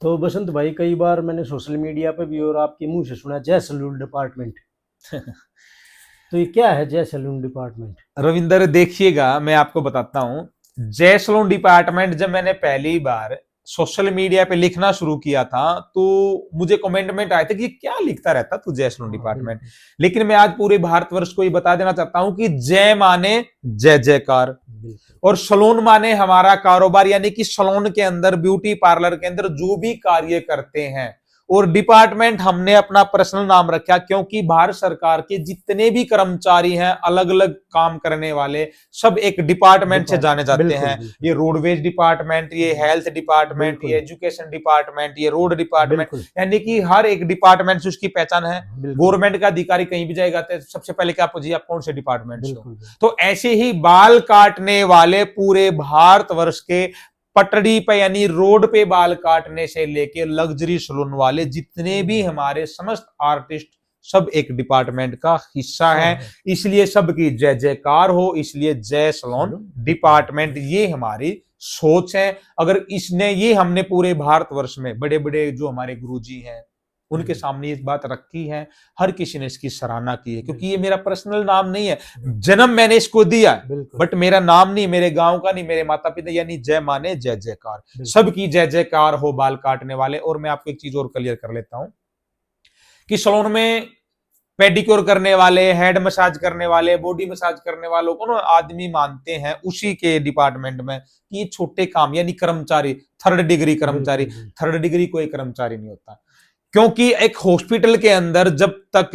तो बसंत भाई, कई बार मैंने सोशल मीडिया पे भी और आपके मुंह से सुना जय सैलून डिपार्टमेंट। तो ये क्या है जय सैलून डिपार्टमेंट? रविंदर देखिएगा, मैं आपको बताता हूं। जय सलोन डिपार्टमेंट जब मैंने पहली बार सोशल मीडिया पे लिखना शुरू किया था तो मुझे कमेंट आए थे कि क्या लिखता रहता तू जय सलोन हाँ डिपार्टमेंट। बिल्कुल। लेकिन मैं आज पूरे भारतवर्ष को ये बता देना चाहता हूं कि जय माने जय जयकार, बिल्कुल और सलोन माने हमारा कारोबार, यानी कि सलोन के अंदर, ब्यूटी पार्लर के अंदर जो भी कार्य करते हैं। और डिपार्टमेंट हमने अपना पर्सनल नाम रखा क्योंकि भारत सरकार के जितने भी कर्मचारी हैं, अलग अलग काम करने वाले, सब एक डिपार्टमेंट से जाने डिपार्टमेंट, जाते बिल्कुल हैं। बिल्कुल। ये रोडवेज डिपार्टमेंट, ये हेल्थ डिपार्टमेंट, ये बिल्कुल एजुकेशन डिपार्टमेंट, ये रोड डिपार्टमेंट, बिल्कुल। यानी कि हर एक डिपार्टमेंट से उसकी पहचान है। बिल्कुल गवर्नमेंट का अधिकारी कहीं भी जाएगा तो सबसे पहले क्या पूछिए, आप कौन से डिपार्टमेंट से हो। बिल्कुल। तो ऐसे ही बाल काटने वाले पूरे भारतवर्ष के, पटड़ी पे यानी रोड पे बाल काटने से लेके लग्जरी सलून वाले जितने भी हमारे समस्त आर्टिस्ट, सब एक डिपार्टमेंट का हिस्सा सा है। है इसलिए सबकी जय जयकार हो, इसलिए जय सलून सैलून डिपार्टमेंट, डिपार्टमेंट। ये हमारी सोच है। अगर इसने, ये हमने पूरे भारतवर्ष में बड़े बड़े जो हमारे गुरुजी हैं उनके सामने इस बात रखी है, हर किसी ने इसकी सराहना की है, क्योंकि ये बिल्कुल मेरा पर्सनल नाम नहीं है। जन्म मैंने इसको दिया है, बिल्कुल बट मेरा नाम नहीं, मेरे गांव का नहीं, मेरे माता पिता, यानी जय माने जय जयकार, बिल्कुल। सबकी जय जयकार हो बाल काटने वाले। और मैं आपको एक चीज और क्लियर कर लेता हूं कि सलोन में पेडिक्योर करने वाले, हेड मसाज करने वाले, बॉडी मसाज करने वालों को ना आदमी मानते हैं उसी के डिपार्टमेंट में कि ये छोटे काम, यानी कर्मचारी, थर्ड डिग्री कर्मचारी। बिल्कुल बिल्कुल थर्ड डिग्री कोई कर्मचारी नहीं होता, क्योंकि एक हॉस्पिटल के अंदर जब तक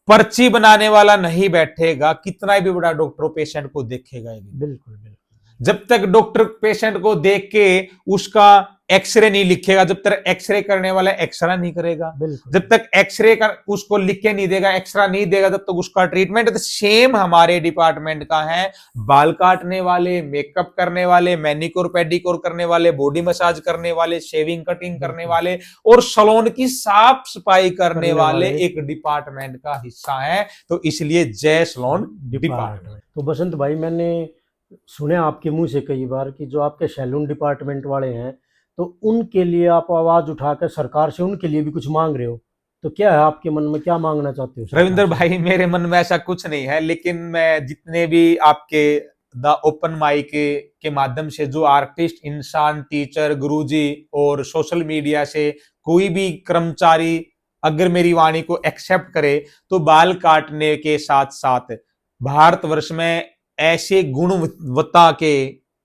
पर्ची बनाने वाला नहीं बैठेगा, कितना भी बड़ा डॉक्टर पेशेंट को देखेगा ही नहीं। बिल्कुल बिल्कुल जब तक डॉक्टर पेशेंट को देख के उसका एक्सरे नहीं लिखेगा, जब तक एक्सरे करने वाला एक्सरा नहीं करेगा, बिल्कुल जब तक एक्सरे का उसको लिख के नहीं देगा, एक्सरा नहीं देगा, तब तक उसका ट्रीटमेंट। तो सेम हमारे डिपार्टमेंट का है। बाल काटने वाले, मेकअप करने वाले, मैनिक्योर पेडिक्योर करने वाले, बॉडी मसाज करने वाले, शेविंग कटिंग करने बिल्कुल वाले और सलोन की साफ सफाई करने करने वाले वाले एक डिपार्टमेंट का हिस्सा है। तो इसलिए जय सलोन डिपार्टमेंट। डिपार्टमेंट। तो बसंत भाई, मैंने सुने आपके मुंह से कई बार कि जो आपके सैलून डिपार्टमेंट वाले हैं, तो उनके लिए आप आवाज उठाकर सरकार से उनके लिए भी कुछ मांग रहे हो। तो क्या है आपके मन में, क्या मांगना चाहते हो सरकार रविंदर से? भाई, मेरे मन में ऐसा कुछ नहीं है, लेकिन मैं जितने भी आपके द ओपन माइक के माध्यम से जो आर्टिस्ट, इंसान, टीचर, गुरुजी और सोशल मीडिया से कोई भी कर्मचारी अगर मेरी वाणी को एक्सेप्ट करे, तो बाल काटने के साथ साथ भारतवर्ष में ऐसे गुणवत्ता के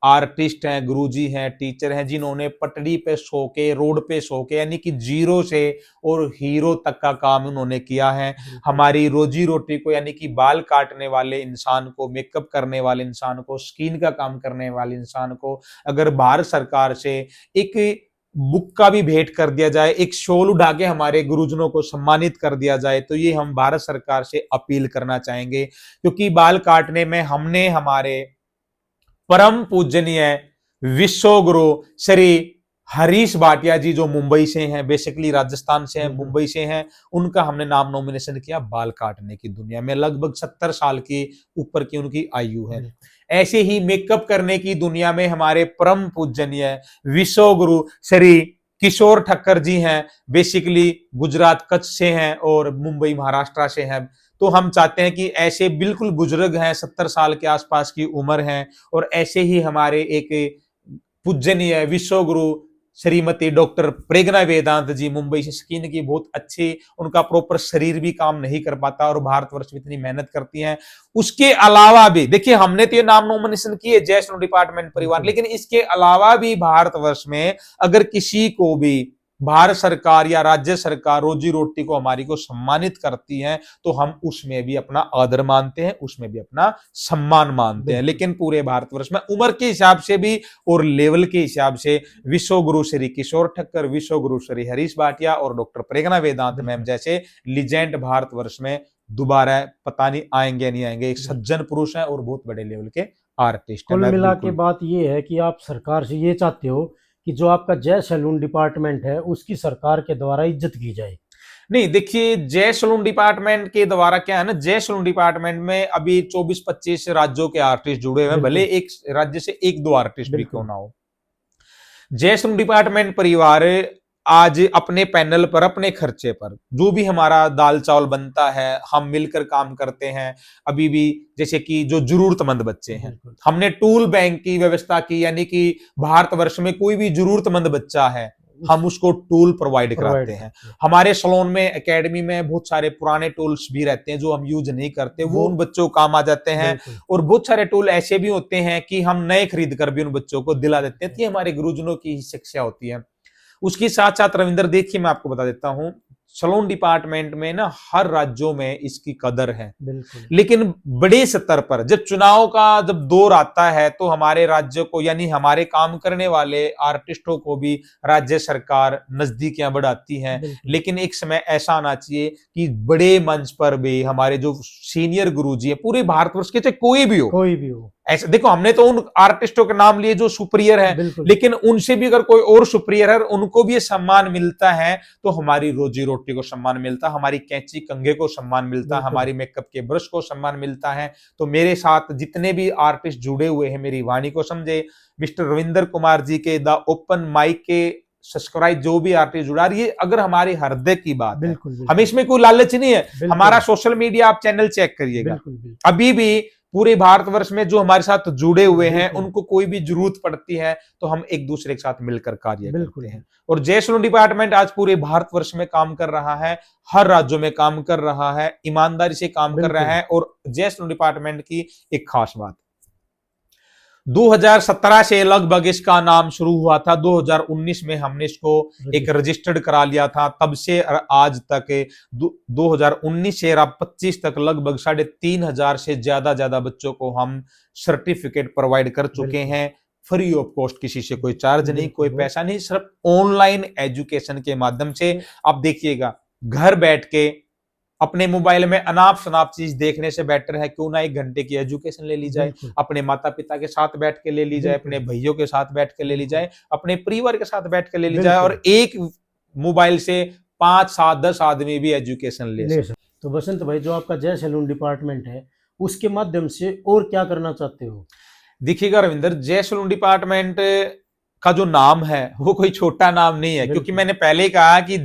आर्टिस्ट हैं, गुरुजी हैं, टीचर हैं, जिन्होंने पटड़ी पे सो के, रोड पे सो के, यानी कि जीरो से और हीरो तक का काम उन्होंने किया है। बिल्कुल हमारी रोजी रोटी को, यानी कि बाल काटने वाले इंसान को, मेकअप करने वाले इंसान को, स्किन का काम करने वाले इंसान को अगर भारत सरकार से एक बुक का भी भेंट कर दिया जाए, एक शॉल उठा के हमारे गुरुजनों को सम्मानित कर दिया जाए, तो ये हम भारत सरकार से अपील करना चाहेंगे। क्योंकि बाल काटने में हमने हमारे परम पूजनीय विश्व गुरु श्री हरीश भाटिया जी, जो मुंबई से हैं, बेसिकली राजस्थान से हैं, बिल्कुल मुंबई से हैं, उनका हमने नाम नॉमिनेशन किया बाल काटने की दुनिया में। लगभग 70 साल की ऊपर की उनकी आयु है। बिल्कुल ऐसे ही मेकअप करने की दुनिया में हमारे परम पूजनीय विश्व गुरु श्री किशोर ठक्कर जी हैं, बेसिकली गुजरात कच्छ से हैं और मुंबई महाराष्ट्र से हैं। तो हम चाहते हैं कि ऐसे बिल्कुल बुजुर्ग हैं, 70 साल के आसपास की उम्र है, और ऐसे ही हमारे एक पूजनीय विश्व गुरु श्रीमती डॉक्टर प्रेगना वेदांत जी, मुंबई से, स्किन की बहुत अच्छी, उनका प्रॉपर शरीर भी काम नहीं कर पाता और भारतवर्ष में इतनी मेहनत करती हैं। उसके अलावा भी देखिए, हमने तो ये नाम नॉमिनेशन किए जय सलोन डिपार्टमेंट परिवार, बिल्कुल लेकिन इसके अलावा भी भारतवर्ष में अगर किसी को भी भारत सरकार या राज्य सरकार रोजी रोटी को हमारी को सम्मानित करती है, तो हम उसमें भी अपना आदर मानते हैं, उसमें भी अपना सम्मान मानते हैं। बिल्कुल लेकिन पूरे भारतवर्ष में उम्र के हिसाब से भी और लेवल के हिसाब से विश्व गुरु श्री किशोर ठक्कर, विश्व गुरु श्री हरीश भाटिया और डॉक्टर प्रेगना वेदांत मैम बिल्कुल जैसे लीजेंड भारतवर्ष में दोबारा पता नहीं आएंगे नहीं आएंगे। एक बिल्कुल। सज्जन पुरुष है और बहुत बड़े लेवल के आर्टिस्ट है। कुल मैं मिला के बिल्कुल बात ये है कि आप सरकार से ये चाहते हो कि जो आपका जय सैलून डिपार्टमेंट है उसकी सरकार के द्वारा इज्जत की जाए। नहीं, देखिए, जय सलून डिपार्टमेंट के द्वारा क्या है ना, जय सलून डिपार्टमेंट में अभी 24-25 राज्यों के आर्टिस्ट जुड़े हुए हैं, भले बिल्कुल एक राज्य से एक दो आर्टिस्ट भी क्यों बिल्कुल ना हो। जयश्री डिपार्टमेंट परिवार आज अपने पैनल पर, अपने खर्चे पर जो भी हमारा दाल चावल बनता है, हम मिलकर काम करते हैं। अभी भी जैसे कि जो जरूरतमंद बच्चे हैं, बिल्कुल हमने टूल बैंक की व्यवस्था की, यानी कि भारतवर्ष में कोई भी जरूरतमंद बच्चा है हम उसको टूल प्रोवाइड कराते हैं। हमारे सलोन में, एकेडमी में बहुत सारे पुराने टूल्स भी रहते हैं जो हम यूज नहीं करते, वो उन बच्चों को काम आ जाते हैं। और बहुत सारे टूल ऐसे भी होते हैं कि हम नए खरीद कर भी उन बच्चों को दिला देते हैं। ये हमारे गुरुजनों की शिक्षा होती है। उसके साथ साथ रविंदर देखिए, मैं आपको बता देता हूं, सलोन डिपार्टमेंट में ना हर राज्यों में इसकी कदर है, लेकिन बड़े स्तर पर जब चुनाव का जब दौर आता है तो हमारे राज्य को, यानी हमारे काम करने वाले आर्टिस्टों को भी राज्य सरकार नजदीकियां बढ़ाती है। लेकिन एक समय ऐसा आना चाहिए कि बड़े मंच पर भी हमारे जो सीनियर गुरुजी है, पूरे भारतवर्ष के, चाहे कोई भी हो, ऐसे देखो, हमने तो उन आर्टिस्टों के नाम लिए जो सुपीरियर है, लेकिन उनसे भी अगर कोई और सुपीरियर है, उनको भी ये सम्मान मिलता है तो हमारी रोजी रोटी को सम्मान मिलता है, हमारी कैंची कंघे को सम्मान मिलता है, हमारी मेकअप के ब्रश को सम्मान मिलता है। तो मेरे साथ जितने भी आर्टिस्ट जुड़े हुए हैं, मेरी वाणी को समझे, मिस्टर रविंदर कुमार जी के द ओपन माइक के सब्सक्राइब जो भी आर्टिस्ट जुड़ा, ये अगर हमारे हृदय की बात है, हमें इसमें कोई लालच नहीं है। हमारा सोशल मीडिया आप चैनल चेक करिएगा, अभी भी पूरे भारतवर्ष में जो हमारे साथ जुड़े हुए हैं, उनको कोई भी जरूरत पड़ती है तो हम एक दूसरे के साथ मिलकर कार्य करते हैं। और जयश्री डिपार्टमेंट आज पूरे भारतवर्ष में काम कर रहा है, हर राज्यों में काम कर रहा है, ईमानदारी से काम कर रहा है। और जयश्री डिपार्टमेंट की एक खास बात, 2017 से लगभग इसका नाम शुरू हुआ था, 2019 में हमने इसको एक रजिस्टर्ड करा लिया था। तब से आज तक 2019 से 25 तक लगभग 3,500 से ज्यादा बच्चों को हम सर्टिफिकेट प्रोवाइड कर चुके हैं, फ्री ऑफ कॉस्ट, किसी से कोई चार्ज नहीं, कोई पैसा नहीं, सिर्फ ऑनलाइन एजुकेशन के माध्यम से। आप देखिएगा, घर बैठ के अपने मोबाइल में अनाप शनाप चीज देखने से बेटर है क्यों ना 1 घंटे की एजुकेशन ले ली जाए, अपने माता पिता के साथ बैठ के ले ली जाए, अपने भाइयों के साथ बैठ के ले ली जाए, अपने परिवार के साथ बैठ के ले ली जाए, और एक मोबाइल से 5, 7, 10 आदमी भी एजुकेशन ले सकते। तो बसंत भाई, जो आपका जय सैलून डिपार्टमेंट है, उसके माध्यम से और क्या करना चाहते हो? देखिएगा रविंदर, जय सैलून डिपार्टमेंट का जो नाम है वो कोई छोटा नाम नहीं है, क्योंकि मैंने पहले कहा कि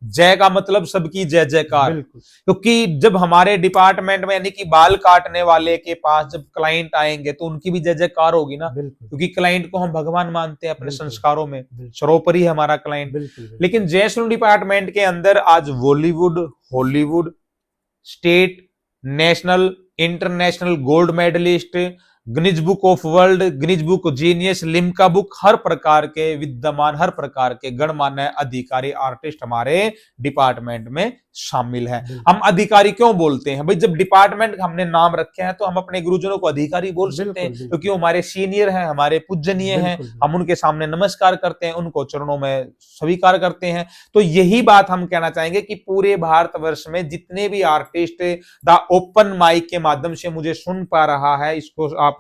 जय का मतलब सबकी जय जयकार। क्योंकि जब हमारे डिपार्टमेंट में, यानी कि बाल काटने वाले के पास जब क्लाइंट आएंगे तो उनकी भी जय जयकार होगी ना, क्योंकि क्लाइंट को हम भगवान मानते हैं अपने संस्कारों में, सर्वोपरि है हमारा क्लाइंट। लेकिन जय सैलून डिपार्टमेंट के अंदर आज Bollywood, Hollywood, state, national, international gold medalist, Guinness book of world, Guinness book genius, Limca book, हर प्रकार के विद्यमान, हर प्रकार के गणमान्य अधिकारी आर्टिस्ट हमारे डिपार्टमेंट में शामिल है। हम अधिकारी क्यों बोलते हैं भाई? जब डिपार्टमेंट हमने नाम रखे हैं तो हम अपने गुरुजनों को अधिकारी बोल सकते हैं, क्योंकि वो हमारे सीनियर हैं, हमारे पूजनीय हैं, हम उनके सामने नमस्कार करते हैं, उनको चरणों में स्वीकार करते हैं। तो यही बात हम कहना चाहेंगे कि पूरे भारतवर्ष में जितने भी आर्टिस्ट द ओपन माइक के माध्यम से मुझे सुन पा रहा है, इसको आप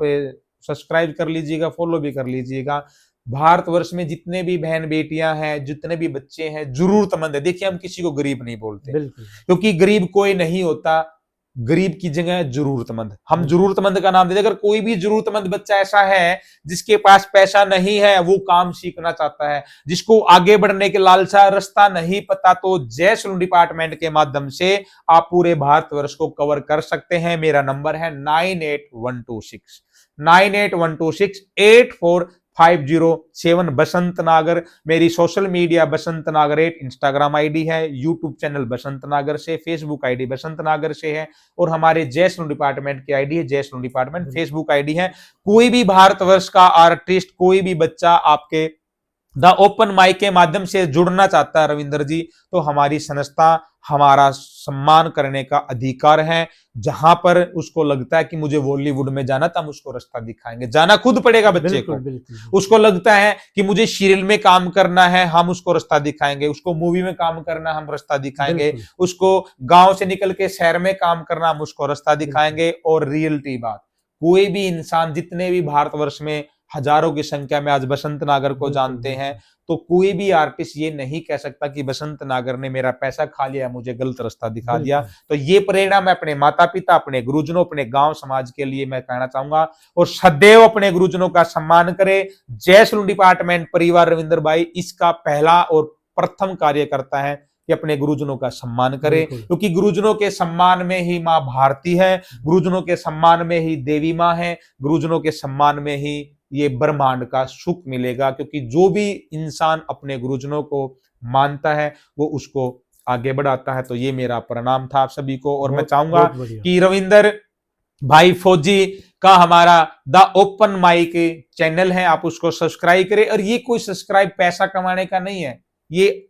सब्सक्राइब कर लीजिएगा, फॉलो भी कर लीजिएगा। भारतवर्ष में जितने भी बहन बेटियां हैं, जितने भी बच्चे हैं, जरूरतमंद है। देखिए, हम किसी को गरीब नहीं बोलते, क्योंकि गरीब कोई नहीं होता, गरीब की जगह जरूरतमंद, हम जरूरतमंद का नाम देते। अगर कोई भी जरूरतमंद बच्चा ऐसा है जिसके पास पैसा नहीं है, वो काम सीखना चाहता है, जिसको आगे बढ़ने के लालसा, रास्ता नहीं पता, तो जय सैलून डिपार्टमेंट के माध्यम से आप पूरे भारतवर्ष को कवर कर सकते हैं। मेरा नंबर है 9812684507 बसंत नागर। मेरी सोशल मीडिया बसंत नागर 8, इंस्टाग्राम आईडी है, यूट्यूब चैनल बसंत नागर से, फेसबुक आईडी बसंत नागर से है, और हमारे जय सैलून डिपार्टमेंट की आईडी है जय सैलून डिपार्टमेंट, फेसबुक आईडी है। कोई भी भारतवर्ष का आर्टिस्ट, कोई भी बच्चा आपके द ओपन माइक के माध्यम से जुड़ना चाहता है रविंदर जी, तो हमारी संस्था हमारा सम्मान करने का अधिकार है। जहां पर उसको लगता है कि मुझे बॉलीवुड में जाना, तो हम उसको रास्ता दिखाएंगे। जाना खुद पड़ेगा बच्चे को। उसको लगता है कि मुझे सीरियल में काम करना है, हम उसको रास्ता दिखाएंगे। उसको मूवी में काम करना, हम रास्ता दिखाएंगे। उसको गांव से निकल के शहर में काम करना, हम उसको रास्ता दिखाएंगे। और रियलिटी बात, कोई भी इंसान, जितने भी भारतवर्ष में हजारों की संख्या में आज बसंत नागर को जानते हैं, तो कोई भी आर्टिस्ट ये नहीं कह सकता कि बसंत नागर ने मेरा पैसा खा लिया, मुझे गलत रास्ता दिखा दिया। तो ये प्रेरणा मैं अपने माता पिता, अपने गुरुजनों, अपने गांव समाज के लिए मैं कहना चाहूंगा। और सदैव अपने गुरुजनों का सम्मान करें। जय सैलून डिपार्टमेंट परिवार रविंदर भाई इसका पहला और प्रथम कार्य करता है कि अपने गुरुजनों का सम्मान करें, क्योंकि गुरुजनों के सम्मान में ही मां भारती है, गुरुजनों के सम्मान में ही देवी मां है, गुरुजनों के सम्मान में ही ये ब्रह्मांड का सुख मिलेगा। क्योंकि जो भी इंसान अपने गुरुजनों को मानता है वो उसको आगे बढ़ाता है। तो ये मेरा प्रणाम था आप सभी को। और मैं चाहूंगा कि रविंदर भाई फौजी का हमारा द ओपन माइक चैनल है, आप उसको सब्सक्राइब करें। और ये कोई सब्सक्राइब पैसा कमाने का नहीं है, ये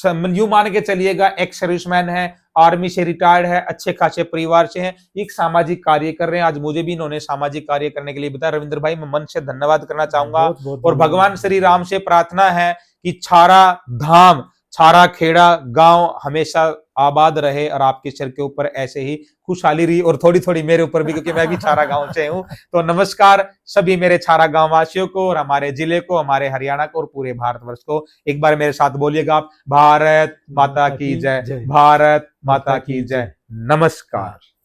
यूं मान के चलिएगा एक्स सर्विसमैन है, आर्मी से रिटायर्ड है, अच्छे खासे परिवार से हैं, एक सामाजिक कार्य कर रहे हैं। आज मुझे भी इन्होंने सामाजिक कार्य करने के लिए बताया। रविंद्र भाई मैं मन से धन्यवाद करना चाहूंगा। और भगवान श्री राम से प्रार्थना है कि छारा धाम, छारा खेड़ा गांव हमेशा आबाद रहे और आपके सिर के ऊपर ऐसे ही खुशहाली रही, और थोड़ी थोड़ी मेरे ऊपर भी, क्योंकि मैं भी छारा गांव से हूं। तो नमस्कार सभी मेरे छारा गांव वासियों को, और हमारे जिले को, हमारे हरियाणा को, और पूरे भारतवर्ष को। एक बार मेरे साथ बोलिएगा आप, भारत माता की जय, भारत माता की जय। नमस्कार।